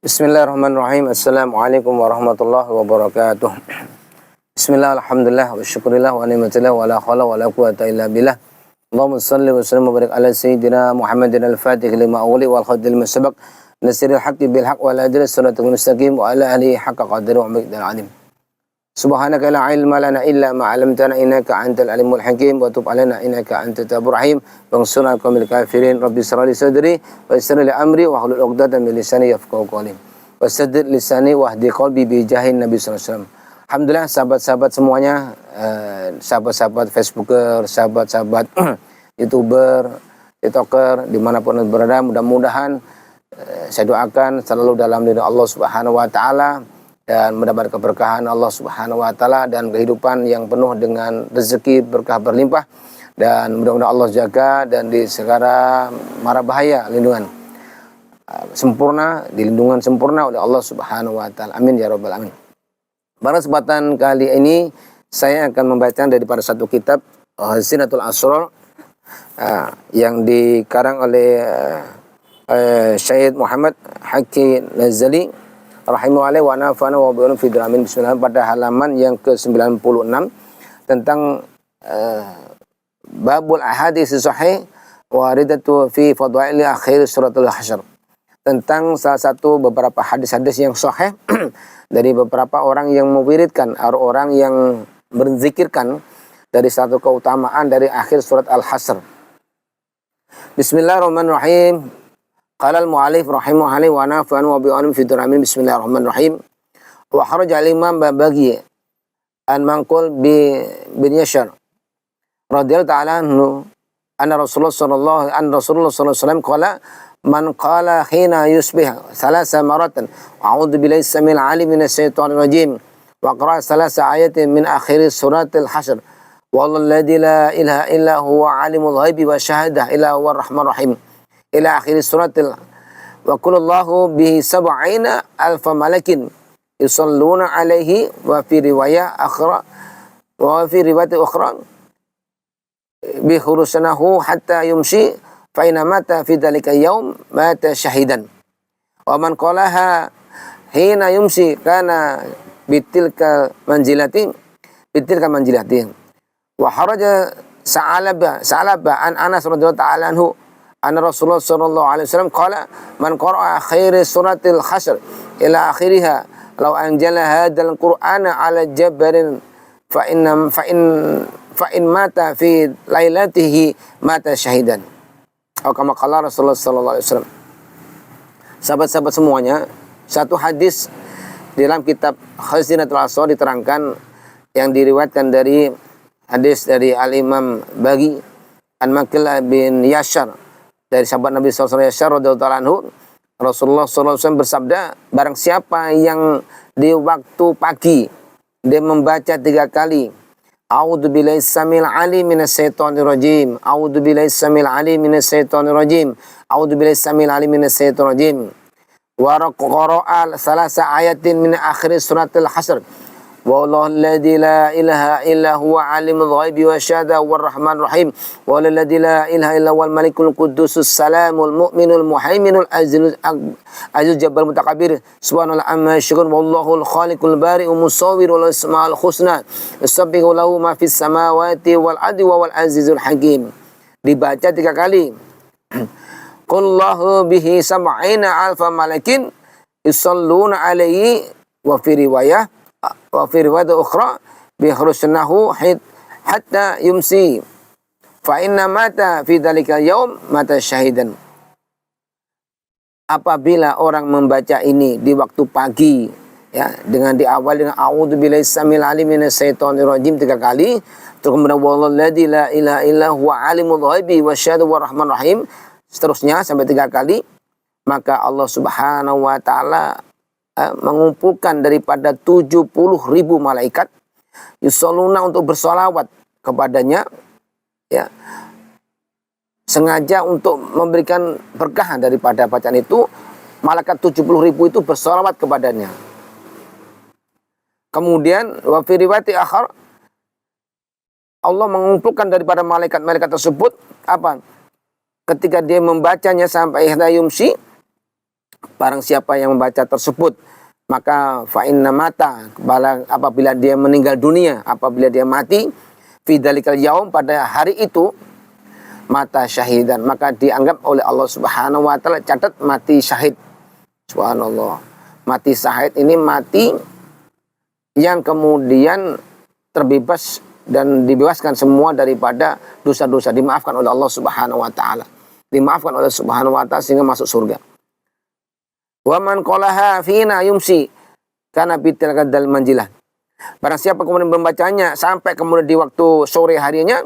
Bismillahirrahmanirrahim. Assalamualaikum warahmatullahi wabarakatuh. Bismillah, alhamdulillah, wa syukurillah, wa ni'matillah, wa la khawla wa la quwata illa billah. Allahumma salli wa sallim wa barik ala sayyidina Muhammadin al-fatih lima awli wal khadil masabak nasiril haqqi bil haqq wa la adil suratul mustaqim wa ala alihi haqqa qadri wa miqdar alim. Subhanaka la ilma lana illa ma 'allamtana innaka antal alimul hakim wa tub alaina innaka antat tawwabur rahim. Wansurna al-qawmil kafirin. Rabbi shrah li sadri wa yassir li amri wa hlul 'uqdatam min lisani yafqahu qawli. Wasaddid lisani wahdi qalbi bi jahin Nabi sallallahu alaihi wasallam. Alhamdulillah sahabat-sahabat semuanya, sahabat-sahabat Facebooker, sahabat-sahabat YouTuber, TikToker dimanapun berada, mudah-mudahan saya doakan selalu dalam lindungan Allah Subhanahu wa taala dan mendapat keberkahan Allah Subhanahu wa taala dan kehidupan yang penuh dengan rezeki berkah berlimpah, dan mudah-mudahan Allah jaga dan di segala mara bahaya lindungan sempurna, dilindungan sempurna oleh Allah Subhanahu wa taala. Amin ya rabbal alamin. Pada kesempatan kali ini saya akan membaca daripada satu kitab Hazinatul Asrar yang dikarang oleh Syed Muhammad Haqqi Nazali rahimahullah wa nafa'ana wa bi'ulum fi dramin. Bismillah, pada halaman yang ke-96 tentang babul ahadits sahih waridatu fi fadaili akhir suratul hasyr, tentang salah satu beberapa hadis-hadis yang sahih dari beberapa orang yang mewiridkan, orang yang berzikirkan dari satu keutamaan dari akhir surat Al-Hasyr. Bismillahirrahmanirrahim. Qala al-mu'allif rahimahullah wa nafa'an wa bi'alim fi duramin. Bismillahirrahmanirrahim. Wa kharaja al-imam Babagi an manqul bin Yashar radhiyallahu ta'ala anhu anna Rasulullah sallallahu alaihi wasallam qala man qala hina yusbih thalatha maratan a'udzu billahi samil alim minasyaitonir rajim wa qara thalatha ayatin min akhir suratil hasyr walladzi la ilaha illa huwa alimul ghaibi wa syahadah illa huwar rahmanur rahim ila akhir suratil wa kullallahu bihi sab'ina alfa malakin yusalluna alaihi wa fi riwayat ukhra bi khurusanahu hatta yumshi fa inna mata fi dzalika yaum mata syahidan wa man qalaha hina yumshi kana bitilka manzilati wa haraja sa'alaba an Anas radhiyallahu ta'ala anhu anna Rasulullah sallallahu alaihi wasallam qala man qara'a khairi suratil hasyr ila akhiriha law anjala hadzal qur'ana ala jabarin fa in mata fi lailatihi mata syahidan. Atau kama qala Rasulullah sallallahu alaihi wasallam. Sahabat-sahabat semuanya, satu hadis dalam kitab Hazinatul Asrar diterangkan yang diriwayatkan dari hadis dari Al-Imam Bagi an Makil bin Yashar dari sahabat Nabi sallallahu alaihi wasallam radhiyallahu anhu, Rasulullah sallallahu alaihi wasallam bersabda, barang siapa yang di waktu pagi dia membaca 3 kali A'udzu billahi samil alim minasyaitonir rajim. A'udzu billahi samil alim minasyaitonir rajim. A'udzu billahi samil alim minasyaitonir rajim. Wa qara'a thalatha ayatin min akhir suratil hasyr. Walladzi la ilaha illa huwa alimul ghaibi wa syahada war rahmanur rahim. Walladzi la ilaha illa huwal malikul quddusus salamul mu'minul muhaiminul azizul jabbar mutakabbir subhanallah amma yusyrikun wallahul khaliqul bari'ul musawwirul asmaul husna yusabbihu lahu ma fis samawati wal ardi wa wal azizul hakim. Dibaca 3 kali. Qullahu bihi sab'ina alfa malakin yusalluna alaihi wa fi riwayat ukhra bi khurusnahu hatta yumsi fa inna mata fi dzalika yaum mata syahidan. Apabila orang membaca ini di waktu pagi, ya, dengan diawali dengan a'udzu billahi samil alim minasyaitonir rajim 3 kali, terus kemudian walladzi la ilaha illa huwa alimul ghaibi wasyahada war rahmanur rahim, seterusnya sampai 3 kali, maka Allah Subhanahu wa taala mengumpulkan daripada 70.000 malaikat yusalluna untuk bersolawat kepadanya, ya, sengaja untuk memberikan berkah daripada bacaan itu. Malaikat 70.000 itu bersolawat kepadanya. Kemudian wa fi riwayati akhar, Allah mengumpulkan daripada malaikat-malaikat tersebut apa? Ketika dia membacanya sampai ihda yumsi, Barang siapa yang membaca tersebut, maka fa inna mata, apabila dia meninggal dunia, apabila dia mati, fi dzalikal yaum, pada hari itu, mata syahidan, maka dianggap oleh Allah Subhanahu wa taala, catat mati syahid. Subhanallah. Mati syahid ini mati yang kemudian terbebas dan dibebaskan semua daripada dosa-dosa, dimaafkan oleh Allah Subhanahu wa taala. Dimaafkan oleh Subhanahu wa taala sehingga masuk surga. Wa man qalaha fina yumsi kana bitilka dal manjilah. Barang siapa kemudian membacanya sampai kemudian di waktu sore harinya,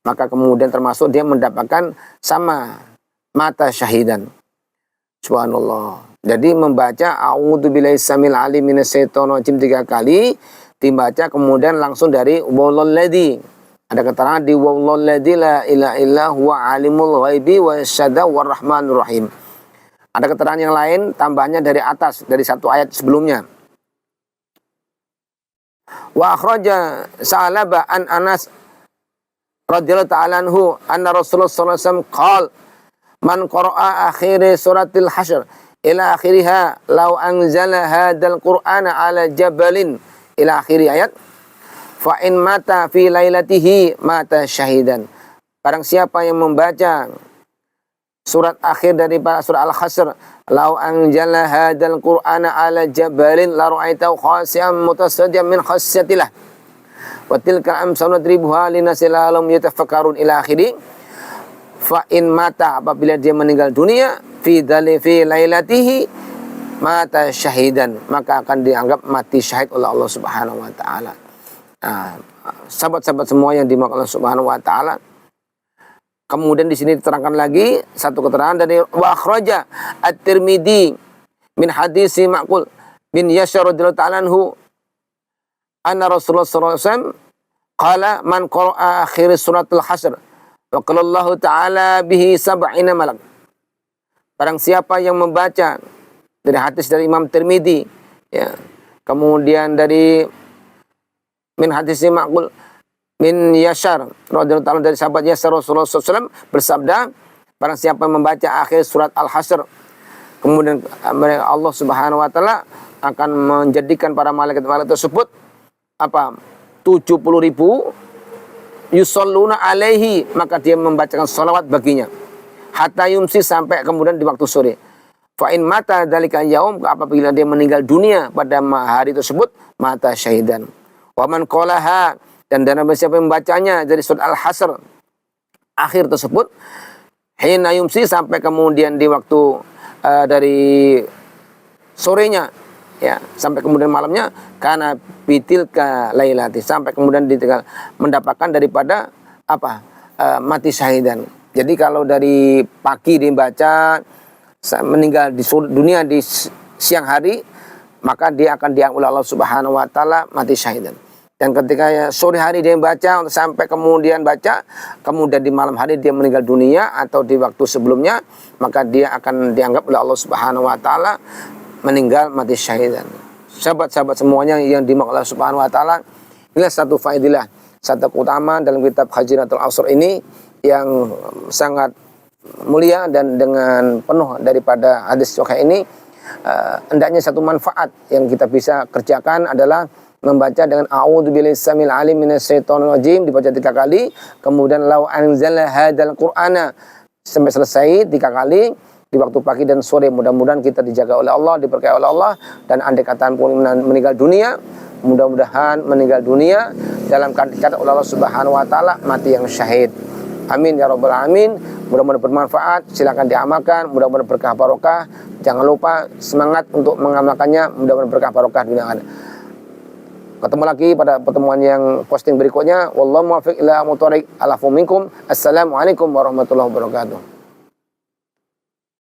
maka kemudian termasuk dia mendapatkan sama mata syahidan. Subhanallah. Jadi membaca a'udzubillahi samil alim minasyaitonir rajim 3 kali, dibaca kemudian langsung dari walladzi. Ada keterangan di walladzi la ilaha illa huwa alimul ghaibi wasyahada warrahmanur rahim. Ada keterangan yang lain tambahnya dari atas, dari satu ayat sebelumnya. Wa akhraja Sa'labah an Anas radhiyallahu ta'ala anhu anna Rasulullah sallallahu alaihi wasallam qala man qara'a akhir suratil hasyr ila akhiriha law anzala hadzal qur'ana ala jabalin ila akhiri ayat fa in mata fi lailatihi mata syahidan. Barang siapa yang membaca surat akhir daripada surah Al-Hasr, lau anjala hadzal qur'ana ala jabalin la ra'aitahu khashi'an mutasaddian min khasyatillah wa tilka amsalun nadribuha linasi la'allahum yatafakkarun ila akhiri. Fa in mata, apabila dia meninggal dunia, fi lailatihi mata syahidan, maka akan dianggap mati syahid oleh Allah Subhanahu wa taala. Sahabat-sahabat semua yang dimaksud Allah Subhanahu wa taala, kemudian di sini diterangkan lagi satu keterangan dari wa akhraja at-Tirmidzi min hadis Ma'qul bin Yashar radhiyallahu ta'ala anhu anna Rasulullah sallallahu alaihi wasallam qala man qara'a akhir suratul Hasr wa qala Allah ta'ala bihi sab'ina malak. Barang siapa yang membaca, dari hadis dari Imam Tirmidzi, ya, kemudian dari min hadis Ma'qul min Yashar radhiyallahu ta'ala, dari sahabat Yashar, Rasulullah SAW bersabda, barang siapa yang membaca akhir surat Al-Hasr, kemudian Allah Subhanahu wa taala akan menjadikan para malaikat-malaikat tersebut 70.000 yusalluna alaihi, maka dia membacakan salawat baginya hatta yumsi, sampai kemudian di waktu sore. Fa in mata dzalika yaum, apabila dia meninggal dunia pada hari tersebut, mata syahidan. Wa man qalaha, dan siapa yang membacanya dari surat Al-Hasr akhir tersebut hina yumsi, sampai kemudian di waktu dari sorenya, ya, sampai kemudian malamnya, karena bitilka lailati, sampai kemudian mendapatkan daripada mati syahidan. Jadi kalau dari pagi dibaca, meninggal di dunia di siang hari, maka dia akan dianggap oleh Allah Subhanahu wa taala mati syahidan. Dan ketika sore hari dia baca sampai kemudian baca, kemudian di malam hari dia meninggal dunia atau di waktu sebelumnya, maka dia akan dianggap oleh Allah Subhanahu wa taala meninggal mati syahidan. Sahabat-sahabat semuanya yang dimaksud Allah Subhanahu wa taala, inilah satu faedilah, satu keutamaan dalam kitab Khazinatul Asr ini yang sangat mulia, dan dengan penuh daripada hadis sahih ini, hendaknya satu manfaat yang kita bisa kerjakan adalah membaca dengan a'udzubillahi samil alim minasyaitonir rajim, dibaca 3 kali, kemudian lau anzala hadzal qur'ana sampai selesai 3 kali di waktu pagi dan sore. Mudah-mudahan kita dijaga oleh Allah, diberkahi oleh Allah, dan andai kata pun meninggal dunia, mudah-mudahan meninggal dunia dalam keadaan dicatat oleh Allah Subhanahu wa taala mati yang syahid. Amin ya rabbal alamin. Mudah-mudahan bermanfaat, silakan diamalkan, mudah-mudahan berkah barokah. Jangan lupa semangat untuk mengamalkannya, mudah-mudahan berkah barokah dunia akhirat. Ketemu lagi pada pertemuan yang posting berikutnya. Wallahu muwaffiq ila muthoriq. Alafu minkum. Assalamualaikum warahmatullahi wabarakatuh.